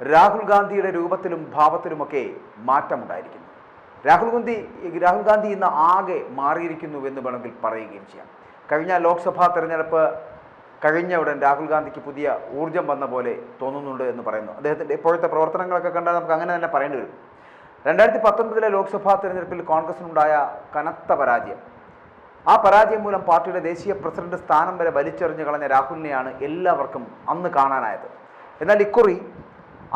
രാഹുൽ ഗാന്ധിയുടെ രൂപത്തിലും ഭാവത്തിലുമൊക്കെ മാറ്റമുണ്ടായിരിക്കുന്നു. രാഹുൽ ഗാന്ധി ഇന്ന് ആകെ മാറിയിരിക്കുന്നു എന്ന് വേണമെങ്കിൽ പറയുകയും ചെയ്യാം. കഴിഞ്ഞ ലോക്സഭാ തെരഞ്ഞെടുപ്പ് കഴിഞ്ഞ ഉടൻ രാഹുൽ ഗാന്ധിക്ക് പുതിയ ഊർജം വന്ന പോലെ തോന്നുന്നുണ്ട് എന്ന് പറയുന്നു. അദ്ദേഹത്തിൻ്റെ ഇപ്പോഴത്തെ പ്രവർത്തനങ്ങളൊക്കെ കണ്ടാൽ നമുക്ക് അങ്ങനെ തന്നെ പറയേണ്ടി വരും. 2019 ലോക്സഭാ തെരഞ്ഞെടുപ്പിൽ കോൺഗ്രസിനുണ്ടായ കനത്ത പരാജയം, ആ പരാജയം മൂലം പാർട്ടിയുടെ ദേശീയ പ്രസിഡന്റ് സ്ഥാനം വരെ വലിച്ചെറിഞ്ഞു കളഞ്ഞ രാഹുലിനെയാണ് എല്ലാവർക്കും അന്ന് കാണാനായത്. എന്നാൽ ഇക്കുറി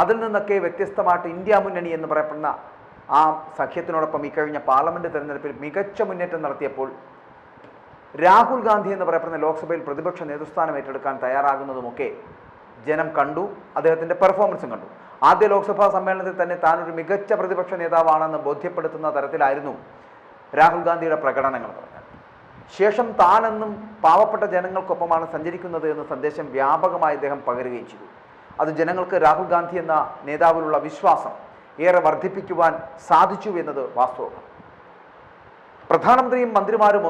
അതിൽ നിന്നൊക്കെ വ്യത്യസ്തമായിട്ട് ഇന്ത്യ മുന്നണി എന്ന് പറയപ്പെടുന്ന ആ സഖ്യത്തിനോടൊപ്പം ഇക്കഴിഞ്ഞ പാർലമെൻറ്റ് തെരഞ്ഞെടുപ്പിൽ മികച്ച മുന്നേറ്റം നടത്തിയപ്പോൾ രാഹുൽ ഗാന്ധി എന്ന് പറയപ്പെടുന്ന ലോക്സഭയിൽ പ്രതിപക്ഷ നേതൃസ്ഥാനം ഏറ്റെടുക്കാൻ തയ്യാറാകുന്നതുമൊക്കെ ജനം കണ്ടു, അദ്ദേഹത്തിൻ്റെ പെർഫോമൻസും കണ്ടു. ആദ്യ ലോക്സഭാ സമ്മേളനത്തിൽ തന്നെ താനൊരു മികച്ച പ്രതിപക്ഷ നേതാവാണെന്ന് ബോധ്യപ്പെടുത്തുന്ന തരത്തിലായിരുന്നു രാഹുൽ ഗാന്ധിയുടെ പ്രകടനങ്ങൾ എന്ന് പറഞ്ഞാൽ. ശേഷം താനെന്നും പാവപ്പെട്ട ജനങ്ങൾക്കൊപ്പമാണ് സഞ്ചരിക്കുന്നത് എന്ന സന്ദേശം വ്യാപകമായി അദ്ദേഹം പകരുകയും ചെയ്തു. അത് ജനങ്ങൾക്ക് രാഹുൽ ഗാന്ധി എന്ന നേതാവിലുള്ള വിശ്വാസം ഏറെ വർദ്ധിപ്പിക്കുവാൻ സാധിച്ചു എന്നത് വാസ്തവമാണ്. പ്രധാനമന്ത്രിയും മന്ത്രിമാരും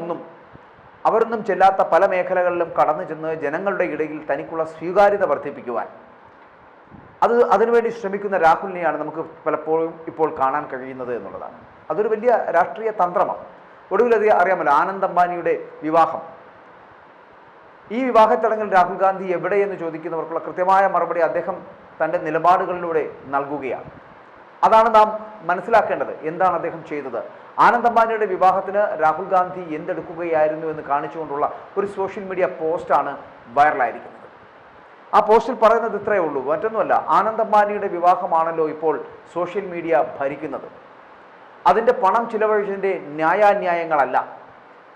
അവരൊന്നും ചെല്ലാത്ത പല മേഖലകളിലും കടന്നു ചെന്ന് ജനങ്ങളുടെ ഇടയിൽ തനിക്കുള്ള സ്വീകാര്യത വർദ്ധിപ്പിക്കുവാൻ അതിനുവേണ്ടി ശ്രമിക്കുന്ന രാഹുലിനെയാണ് നമുക്ക് പലപ്പോഴും ഇപ്പോൾ കാണാൻ കഴിയുന്നത് എന്നുള്ളതാണ്. അതൊരു വലിയ രാഷ്ട്രീയ തന്ത്രമാണ്. ഒടുവിൽ അത് അറിയാമല്ലോ, ആനന്ദ് അംബാനിയുടെ വിവാഹം. ഈ വിവാഹ ചടങ്ങിൽ രാഹുൽ ഗാന്ധി എവിടെയെന്ന് ചോദിക്കുന്നവർക്കുള്ള കൃത്യമായ മറുപടി അദ്ദേഹം തൻ്റെ നിലപാടുകളിലൂടെ നൽകുകയാണ്. അതാണ് നാം മനസ്സിലാക്കേണ്ടത്. എന്താണ് അദ്ദേഹം ചെയ്തത്? ആനന്ദ് അംബാനിയുടെ വിവാഹത്തിന് രാഹുൽ ഗാന്ധി എന്തെടുക്കുകയായിരുന്നു എന്ന് കാണിച്ചുകൊണ്ടുള്ള ഒരു സോഷ്യൽ മീഡിയ പോസ്റ്റാണ് വൈറലായിരിക്കുന്നത്. ആ പോസ്റ്റിൽ പറയുന്നത് ഇത്രയേ ഉള്ളൂ, മറ്റൊന്നുമല്ല. ആനന്ദ് അംബാനിയുടെ വിവാഹമാണല്ലോ ഇപ്പോൾ സോഷ്യൽ മീഡിയ ഭരിക്കുന്നത്. അതിൻ്റെ പണം ചിലവഴിച്ചതിൻ്റെ ന്യായാന്യായങ്ങളല്ല.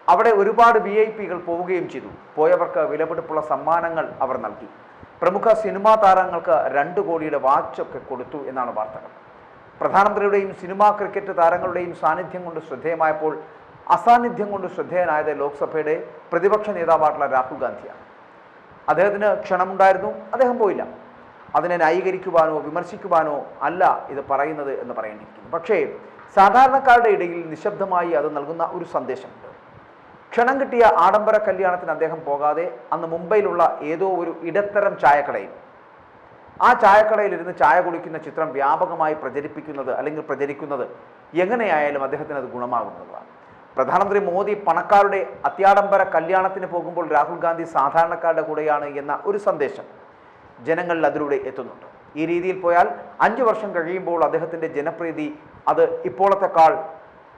അവിടെ ഒരുപാട് VIP-കൾ പോവുകയും ചെയ്തു. പോയവർക്ക് വിലപിടിപ്പുള്ള സമ്മാനങ്ങൾ അവർ നൽകി. പ്രമുഖ സിനിമാ താരങ്ങൾക്ക് 2 കോടിയുടെ വാച്ചൊക്കെ കൊടുത്തു എന്നാണ് വാർത്തകൾ. പ്രധാനമന്ത്രിയുടെയും സിനിമാ ക്രിക്കറ്റ് താരങ്ങളുടെയും സാന്നിധ്യം കൊണ്ട് ശ്രദ്ധേയമായപ്പോൾ അസാന്നിധ്യം കൊണ്ട് ശ്രദ്ധേയനായത് ലോക്സഭയുടെ പ്രതിപക്ഷ നേതാവായിട്ടുള്ള രാഹുൽ ഗാന്ധിയാണ്. അദ്ദേഹത്തിന് ക്ഷണമുണ്ടായിരുന്നു, അദ്ദേഹം പോയില്ല. അതിനെ ന്യായീകരിക്കുവാനോ വിമർശിക്കുവാനോ അല്ല ഇത് പറയുന്നത് എന്ന് പറയേണ്ടിയിരിക്കുന്നു. പക്ഷേ സാധാരണക്കാരുടെ ഇടയിൽ നിശബ്ദമായി അത് നൽകുന്ന ഒരു സന്ദേശമുണ്ട്. ക്ഷണം കിട്ടിയ ആഡംബര കല്യാണത്തിന് അദ്ദേഹം പോകാതെ അന്ന് മുംബൈയിലുള്ള ഏതോ ഒരു ഇടത്തരം ചായക്കടയിൽ, ആ ചായക്കടയിലിരുന്ന് ചായ കുടിക്കുന്ന ചിത്രം വ്യാപകമായി പ്രചരിക്കുന്നത് എങ്ങനെയായാലും അദ്ദേഹത്തിന് അത് ഗുണമാകുന്നതാണ്. പ്രധാനമന്ത്രി മോദി പണക്കാരുടെ അത്യാഡംബര കല്യാണത്തിന് പോകുമ്പോൾ രാഹുൽ ഗാന്ധി സാധാരണക്കാരുടെ കൂടെയാണ് എന്ന ഒരു സന്ദേശം ജനങ്ങളിൽ അതിലൂടെ എത്തുന്നുണ്ട്. ഈ രീതിയിൽ പോയാൽ 5 വർഷം കഴിയുമ്പോൾ അദ്ദേഹത്തിൻ്റെ ജനപ്രീതി അത് ഇപ്പോഴത്തെക്കാൾ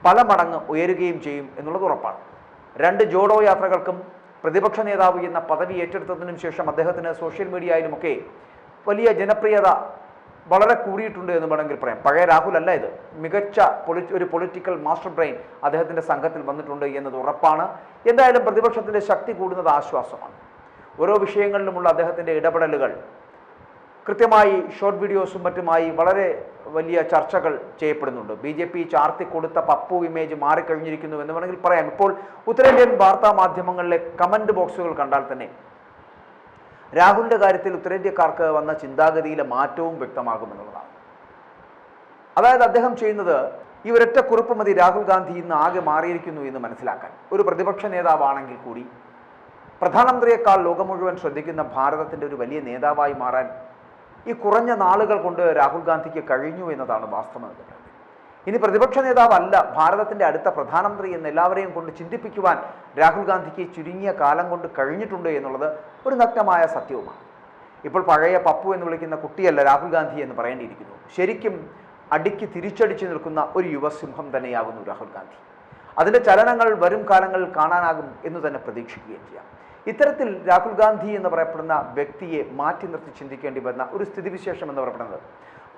പല മടങ്ങ് ഉയരുകയും ചെയ്യും എന്നുള്ളത് ഉറപ്പാണ്. 2 ജോഡോ യാത്രകൾക്കും പ്രതിപക്ഷ നേതാവ് എന്ന പദവി ഏറ്റെടുത്തതിനും ശേഷം അദ്ദേഹത്തിന് സോഷ്യൽ മീഡിയയിലുമൊക്കെ വലിയ ജനപ്രിയത വളരെ കൂടിയിട്ടുണ്ട് എന്ന് വേണമെങ്കിൽ പറയാം. പഴയ രാഹുൽ അല്ല ഇത്. മികച്ച ഒരു പൊളിറ്റിക്കൽ മാസ്റ്റർ ബ്രെയിൻ അദ്ദേഹത്തിൻ്റെ സംഘത്തിൽ വന്നിട്ടുണ്ട് എന്നത് ഉറപ്പാണ്. എന്തായാലും പ്രതിപക്ഷത്തിൻ്റെ ശക്തി കൂടുന്നത് ആശ്വാസമാണ്. ഓരോ വിഷയങ്ങളിലുമുള്ള അദ്ദേഹത്തിൻ്റെ ഇടപെടലുകൾ കൃത്യമായി ഷോർട്ട് വീഡിയോസും മറ്റുമായി വളരെ വലിയ ചർച്ചകൾ ചെയ്യപ്പെടുന്നുണ്ട്. BJP ചാർത്തി കൊടുത്ത പപ്പു ഇമേജ് മാറിക്കഴിഞ്ഞിരിക്കുന്നു എന്ന് വേണമെങ്കിൽ പറയാം. ഇപ്പോൾ ഉത്തരേന്ത്യൻ വാർത്താ മാധ്യമങ്ങളിലെ കമൻറ്റ് ബോക്സുകൾ കണ്ടാൽ തന്നെ രാഹുലിൻ്റെ കാര്യത്തിൽ ഉത്തരേന്ത്യക്കാർക്ക് വന്ന ചിന്താഗതിയിലെ മാറ്റവും വ്യക്തമാകുമെന്നുള്ളതാണ്. അതായത് അദ്ദേഹം ചെയ്യുന്നത് ഈ ഒരൊറ്റ കുറിപ്പ് മതി രാഹുൽ ഗാന്ധി ഇന്ന് ആകെ മാറിയിരിക്കുന്നു എന്ന് മനസ്സിലാക്കാൻ. ഒരു പ്രതിപക്ഷ നേതാവാണെങ്കിൽ കൂടി പ്രധാനമന്ത്രിയേക്കാൾ ലോകം മുഴുവൻ ശ്രദ്ധിക്കുന്ന ഭാരതത്തിൻ്റെ ഒരു വലിയ നേതാവായി മാറാൻ ഈ കുറഞ്ഞ നാളുകൾ കൊണ്ട് രാഹുൽ ഗാന്ധിക്ക് കഴിഞ്ഞു എന്നതാണ് വാസ്തവം. ഇനി പ്രതിപക്ഷ നേതാവല്ല ഭാരതത്തിൻ്റെ അടുത്ത പ്രധാനമന്ത്രി എന്ന് എല്ലാവരെയും കൊണ്ട് ചിന്തിപ്പിക്കുവാൻ രാഹുൽ ഗാന്ധിക്ക് ചുരുങ്ങിയ കാലം കൊണ്ട് കഴിഞ്ഞിട്ടുണ്ട് എന്നുള്ളത് ഒരു നഗ്നമായ സത്യവുമാണ്. ഇപ്പോൾ പഴയ പപ്പു എന്ന് വിളിക്കുന്ന കുട്ടിയല്ല രാഹുൽ ഗാന്ധി എന്ന് പറയേണ്ടിയിരിക്കുന്നു. ശരിക്കും അടിക്ക് തിരിച്ചടിച്ചു നിൽക്കുന്ന ഒരു യുവസിംഹം തന്നെയാകുന്നു രാഹുൽ ഗാന്ധി. അതിൻ്റെ ചലനങ്ങൾ വരും കാലങ്ങളിൽ കാണാനാകും എന്ന് തന്നെ പ്രതീക്ഷിക്കുകയും ചെയ്യാം. ഇത്തരത്തിൽ രാഹുൽ ഗാന്ധി എന്ന് പറയപ്പെടുന്ന വ്യക്തിയെ മാറ്റി നിർത്തി ചിന്തിക്കേണ്ടി വരുന്ന ഒരു സ്ഥിതിവിശേഷം എന്ന് പറയപ്പെടുന്നത്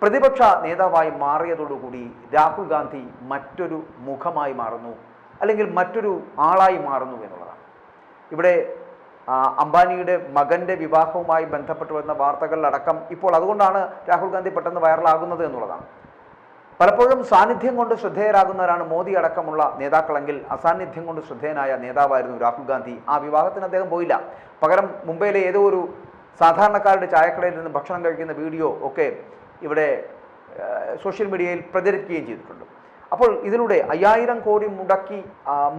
പ്രതിപക്ഷ നേതാവായി മാറിയതോടുകൂടി രാഹുൽ ഗാന്ധി മറ്റൊരു മുഖമായി മാറുന്നു, അല്ലെങ്കിൽ മറ്റൊരു ആളായി മാറുന്നു എന്നുള്ളതാണ്. ഇവിടെ അംബാനിയുടെ മകൻ്റെ വിവാഹവുമായി ബന്ധപ്പെട്ട് വരുന്ന വാർത്തകളിലടക്കം ഇപ്പോൾ അതുകൊണ്ടാണ് രാഹുൽ ഗാന്ധി പെട്ടെന്ന് വൈറലാകുന്നത് എന്നുള്ളതാണ്. പലപ്പോഴും സാന്നിധ്യം കൊണ്ട് ശ്രദ്ധേയരാകുന്നവരാണ് മോദി അടക്കമുള്ള നേതാക്കളെങ്കിൽ അസാന്നിധ്യം കൊണ്ട് ശ്രദ്ധേയനായ നേതാവായിരുന്നു രാഹുൽ ഗാന്ധി. ആ വിവാഹത്തിന് അദ്ദേഹം പോയില്ല. പകരം മുംബൈയിലെ ഏതോ ഒരു സാധാരണക്കാരുടെ ചായക്കടയിൽ നിന്ന് ഭക്ഷണം കഴിക്കുന്ന വീഡിയോ ഒക്കെ ഇവിടെ സോഷ്യൽ മീഡിയയിൽ പ്രചരിക്കുകയും ചെയ്തിട്ടുണ്ട്. അപ്പോൾ ഇതിലൂടെ 5000 കോടി മുടക്കി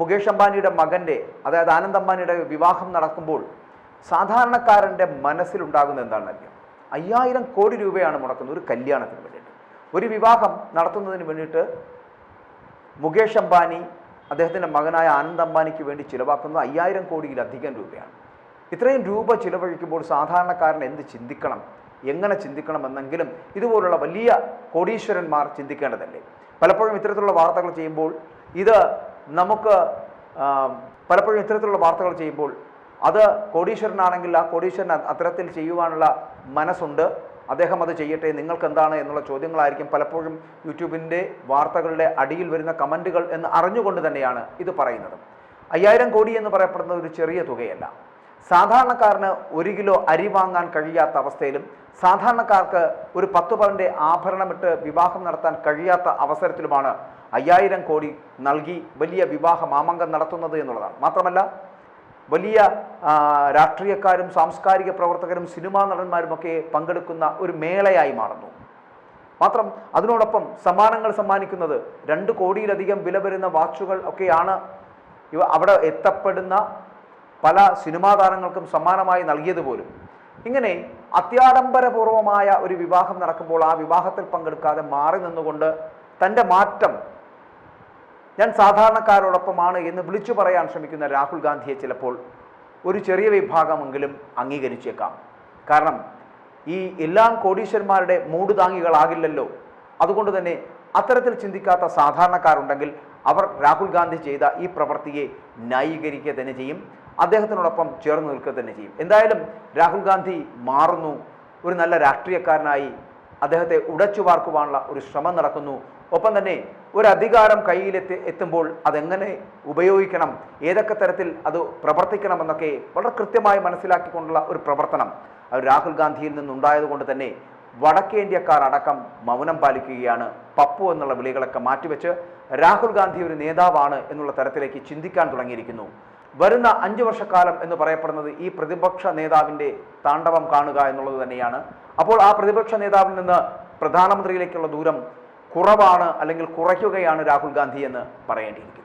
മുകേഷ് അംബാനിയുടെ മകൻ്റെ, അതായത് ആനന്ദ് അംബാനിയുടെ വിവാഹം നടക്കുമ്പോൾ സാധാരണക്കാരൻ്റെ മനസ്സിലുണ്ടാകുന്ന എന്താണെന്നറിയാം? 5000 കോടി രൂപയാണ് മുടക്കുന്നത് ഒരു കല്യാണത്തിന് വേണ്ടിയിട്ട്. ഒരു വിവാഹം നടത്തുന്നതിന് വേണ്ടിയിട്ട് മുകേഷ് അംബാനി അദ്ദേഹത്തിൻ്റെ മകനായ ആനന്ദ് അംബാനിക്ക് വേണ്ടി ചിലവാക്കുന്നത് 5000 കോടിയിലധികം രൂപയാണ്. ഇത്രയും രൂപ ചിലവഴിക്കുമ്പോൾ സാധാരണക്കാരൻ എന്ത് ചിന്തിക്കണം, എങ്ങനെ ചിന്തിക്കണം എന്നെങ്കിലും ഇതുപോലുള്ള വലിയ കോടീശ്വരന്മാർ ചിന്തിക്കേണ്ടതല്ലേ? പലപ്പോഴും ഇത്തരത്തിലുള്ള വാർത്തകൾ ചെയ്യുമ്പോൾ അത് കോടീശ്വരനാണെങ്കിൽ ആ കോടീശ്വരൻ അത്തരത്തിൽ ചെയ്യുവാനുള്ള മനസ്സുണ്ട്, അദ്ദേഹം അത് ചെയ്യട്ടെ, നിങ്ങൾക്ക് എന്താണ് എന്നുള്ള ചോദ്യങ്ങളായിരിക്കും പലപ്പോഴും യൂട്യൂബിൻ്റെ വാർത്തകളുടെ അടിയിൽ വരുന്ന കമൻറ്റുകൾ എന്ന് അറിഞ്ഞുകൊണ്ട് തന്നെയാണ് ഇത് പറയുന്നത്. 5000 കോടി എന്ന് പറയപ്പെടുന്നത് ഒരു ചെറിയ തുകയല്ല. സാധാരണക്കാരന് 1 കിലോ അരി വാങ്ങാൻ കഴിയാത്ത അവസ്ഥയിലും സാധാരണക്കാർക്ക് ഒരു 10 പവൻ്റെ ആഭരണമിട്ട് വിവാഹം നടത്താൻ കഴിയാത്ത അവസരത്തിലുമാണ് 5000 കോടി നൽകി വലിയ വിവാഹ മാമാങ്കം നടത്തുന്നത് എന്നുള്ളതാണ്. മാത്രമല്ല വലിയ രാഷ്ട്രീയക്കാരും സാംസ്കാരിക പ്രവർത്തകരും സിനിമാ നടന്മാരുമൊക്കെ പങ്കെടുക്കുന്ന ഒരു മേളയായി മാറുന്നു. മാത്രം അതിനോടൊപ്പം സമ്മാനങ്ങൾ സമ്മാനിക്കുന്നത് 2 കോടിയിലധികം വില വരുന്ന വാച്ചുകൾ ഒക്കെയാണ് അവിടെ എത്തപ്പെടുന്ന പല സിനിമാ താരങ്ങൾക്കും സമ്മാനമായി നൽകിയതുപോലും. ഇങ്ങനെ അത്യാഡംബരപൂർവമായ ഒരു വിവാഹം നടക്കുമ്പോൾ ആ വിവാഹത്തിൽ പങ്കെടുക്കാതെ മാറി നിന്നുകൊണ്ട് തൻ്റെ മാറ്റം ഞാൻ സാധാരണക്കാരോടൊപ്പമാണ് എന്ന് വിളിച്ചു പറയാൻ ശ്രമിക്കുന്ന രാഹുൽ ഗാന്ധിയെ ചിലപ്പോൾ ഒരു ചെറിയ വിഭാഗമെങ്കിലും അംഗീകരിച്ചേക്കാം. കാരണം ഈ എല്ലാം കോടീശ്വരന്മാരുടെ മൂട് താങ്ങികളാകില്ലല്ലോ. അതുകൊണ്ട് തന്നെ അത്തരത്തിൽ ചിന്തിക്കാത്ത സാധാരണക്കാരുണ്ടെങ്കിൽ അവർ രാഹുൽ ഗാന്ധി ചെയ്ത ഈ പ്രവൃത്തിയെ ന്യായീകരിക്കുക തന്നെ ചെയ്യും, അദ്ദേഹത്തിനോടൊപ്പം ചേർന്ന് നിൽക്കുക തന്നെ ചെയ്യും. എന്തായാലും രാഹുൽ ഗാന്ധി മാറുന്നു, ഒരു നല്ല രാഷ്ട്രീയക്കാരനായി അദ്ദേഹത്തെ ഉടച്ചു വാർക്കുവാനുള്ള ഒരു ശ്രമം നടക്കുന്നു. ഒപ്പം തന്നെ ഒരു അധികാരം എത്തുമ്പോൾ അതെങ്ങനെ ഉപയോഗിക്കണം, ഏതൊക്കെ തരത്തിൽ അത് പ്രവർത്തിക്കണമെന്നൊക്കെ വളരെ കൃത്യമായി മനസ്സിലാക്കിക്കൊണ്ടുള്ള ഒരു പ്രവർത്തനം അത് രാഹുൽ ഗാന്ധിയിൽ നിന്നുണ്ടായതുകൊണ്ട് തന്നെ വടക്കേന്ത്യക്കാർ അടക്കം മൗനം പാലിക്കുകയാണ്. പപ്പു എന്നുള്ള വിളികളൊക്കെ മാറ്റിവെച്ച് രാഹുൽ ഗാന്ധി ഒരു നേതാവാണ് എന്നുള്ള തരത്തിലേക്ക് ചിന്തിക്കാൻ തുടങ്ങിയിരിക്കുന്നു. വരുന്ന 5 വർഷക്കാലം എന്ന് പറയപ്പെടുന്നത് ഈ പ്രതിപക്ഷ നേതാവിൻ്റെ താണ്ഡവം കാണുക എന്നുള്ളത് തന്നെയാണ്. അപ്പോൾ ആ പ്രതിപക്ഷ നേതാവിൽ നിന്ന് പ്രധാനമന്ത്രിയിലേക്കുള്ള ദൂരം കുറവാണ്, അല്ലെങ്കിൽ കുറയ്ക്കുകയാണ് രാഹുൽ ഗാന്ധി എന്ന് പറയേണ്ടിയിരിക്കുന്നു.